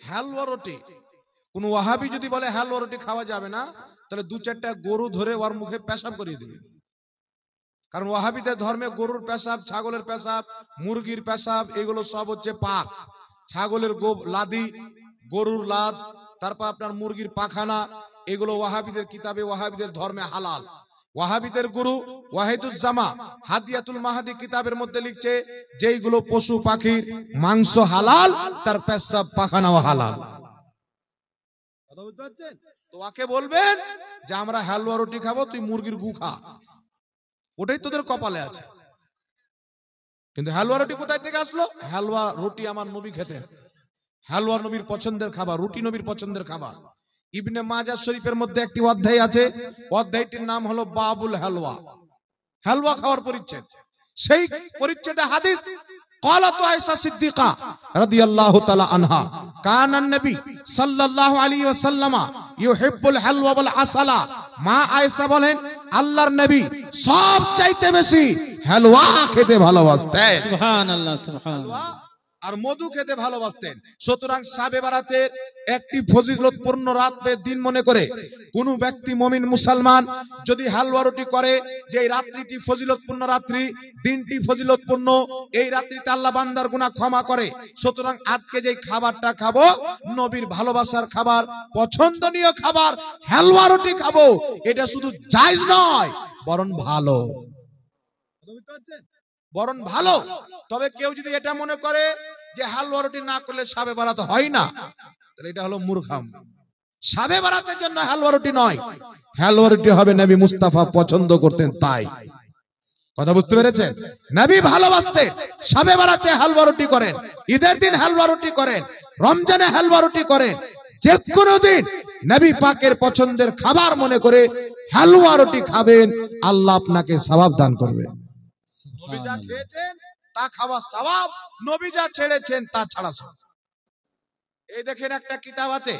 হালুয়া রুটি, কোন ওয়াহাবি যদি বলে হালুয়া রুটি খাওয়া যাবে না, তাহলে দু চারটা গরু ধরে ওর মুখে পেশাব করিয়ে দিবে। কারণ ওয়াহাবিদের ধর্মে গরুর পেশাব, ছাগলের পেশাব, মুরগির পেশাব এগুলো সব হচ্ছে পাক। ছাগলের লাদি, গরুর লাদ, তারপর আপনার মুরগির পাখানা, এগুলো ওয়াহাবিদের কিতাবে, ওয়াহাবিদের ধর্মে হালাল। ওয়াহাবিদের গুরু ওয়াহিদুজ্জামা হাদিয়াতুল মাহাদি কিতাবের মধ্যে লিখছে, যেইগুলো পশু পাখির মাংস হালাল, তার পেশাব পাখানাও হালাল। কথা বুঝতে পারছেন? তো ওকে বলবেন যে আমরা হালুয়া রুটি খাবো, তুই মুরগির গু খা, ওটাই তোদের কপালে আছে। কিন্তু হালুয়া রুটি কোথায় থেকে আসলো? হালুয়া রুটি আমার নবী খেতেন, হালুয়া নবীর পছন্দের খাবার, রুটি নবীর পছন্দের খাবার। ইবনে মাজাহ শরীফের মধ্যে একটি অধ্যায় আছে, অধ্যায়টির নাম হলো বাবুল হালুয়া, হালুয়া খাওয়ার পরিচ্ছেদ। সেই পরিচ্ছেদে হাদিস قالت عائشة صديقة رضي الله تعالى عنها كان النبي صلى الله عليه وسلم يحب الحلوى والعسل। মা আয়েশা বলেন, আল্লাহর নবী সবচাইতে বেশি হালুয়া খেতে ভালোবাসতেন। সুবহানাল্লাহ, সুবহানাল্লাহ। আর মধু খেতে ভালোবাসতেন। সুতরাং শাবে বারাতের একটি ফজিলতপূর্ণ রাত দিন মনে করে কোন ব্যক্তি মুমিন মুসলমান যদি হালুয়া রুটি করে, যে রাত্রিটি ফজিলতপূর্ণ রাত্রি, দিনটি ফজিলতপূর্ণ, এই রাত্রিতে আল্লাহ বান্দার গুনাহ ক্ষমা করে। সুতরাং আজকে যে খাবারটা খাবো, নবীর ভালোবাসার খাবার, পছন্দনীয় খাবার হালুয়া রুটি খাবো, এটা শুধু জায়েজ নয়, বরং ভালো, বরং ভালো। তবে কেউ যদি এটা মনে করে যে হালুয়া রুটি না করলে শাবে বারাত হয় না, তাহলে এটা হলো মূর্খাম। শাবে বারাতের জন্য হালুয়া রুটি নয়, হালুয়া রুটি হবে নবী মুস্তাফা পছন্দ করতেন তাই। কথা বুঝতে পেরেছেন? নবী ভালোবাসতেন, শাবে বারাতে হালুয়া রুটি করেন, ঈদের দিন হালুয়া রুটি করেন, রমজানে হালুয়া রুটি করেন, যে কোনো দিন নবী পাকের পছন্দের খাবার মনে করে হালুয়া রুটি খাবেন, আল্লাহ আপনাকে সওয়াব দান করবে। নবী যা খেয়েছেন তা খাওয়া সওয়াব, নবী যা ছেড়েছেন তা ছাড়া সওয়াব। এই দেখেন একটা কিতাব আছে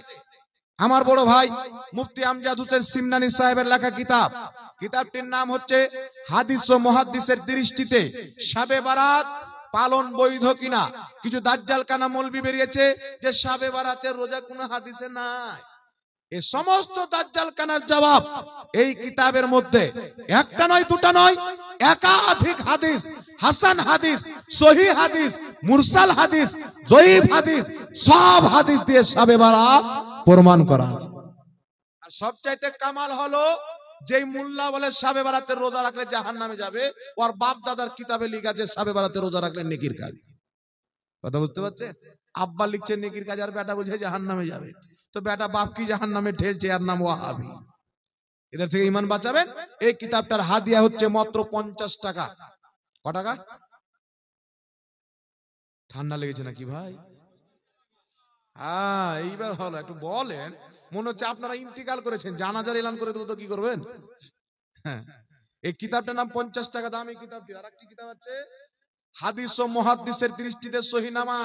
আমার বড় ভাই মুফতি আমজাদ হোসেন সিমনানি সাহেবের লেখা কিতাব। কিতাবটির নাম হচ্ছে হাদিস ও মুহাদ্দিসের দৃষ্টিতে শাবে বারাত পালন বৈধ কিনা। কিছু দাজ্জাল কানা মৌলবি বেরিয়েছে যে শাবে বারাতের রোজা কোনো হাদিসে নাই। এই সমস্ত দাজ্জাল কানার জবাব এই কিতাবের মধ্যে একটা নয়, দুটা নয়, একাধিক হাদিস, হাসান হাদিস, সহিহ হাদিস, মুরসাল হাদিস, জয়ীফ হাদিস, সব হাদিস দিয়ে শাবে বারাত প্রমাণ করা আছে। আর সবচাইতে কামাল হলো যেই মোল্লা বলে শাবে বারাতের রোজা রাখলে জাহান্নামে যাবে, ওর বাপ দাদার কিতাবে লেখা আছে শাবে বারাতের রোজা রাখলে নেকির কাজ। কথা বুঝতে পারছেন? আব্বা লিখছে নেকির কাজ, আর বেটা বুঝে জাহান্নামে যাবে। তো বেটা বাপ কি জাহান্নামে ঠেলছে, আর নাম ওয়াহাবি। এদের থেকে ঈমান বাঁচাবেন। এই কিতাবটার হাদিয়া হচ্ছে মাত্র 50 টাকা। ক টাকা? ঠান্ডা লেগেছে নাকি ভাই? হ্যাঁ, এইবার হলো, একটু বলেন। মনে হচ্ছে আপনারা ইন্তিকাল করেছেন, জানাজার এলান করে দেবো তো কি করবেন? হ্যাঁ, এই কিতাবটার নাম 50 টাকা দাম। এই কিতাবটির আরেকটি কিতাব আছে হাদিস ও মুহাদ্দিসের দৃষ্টিতে সহিহ নামা।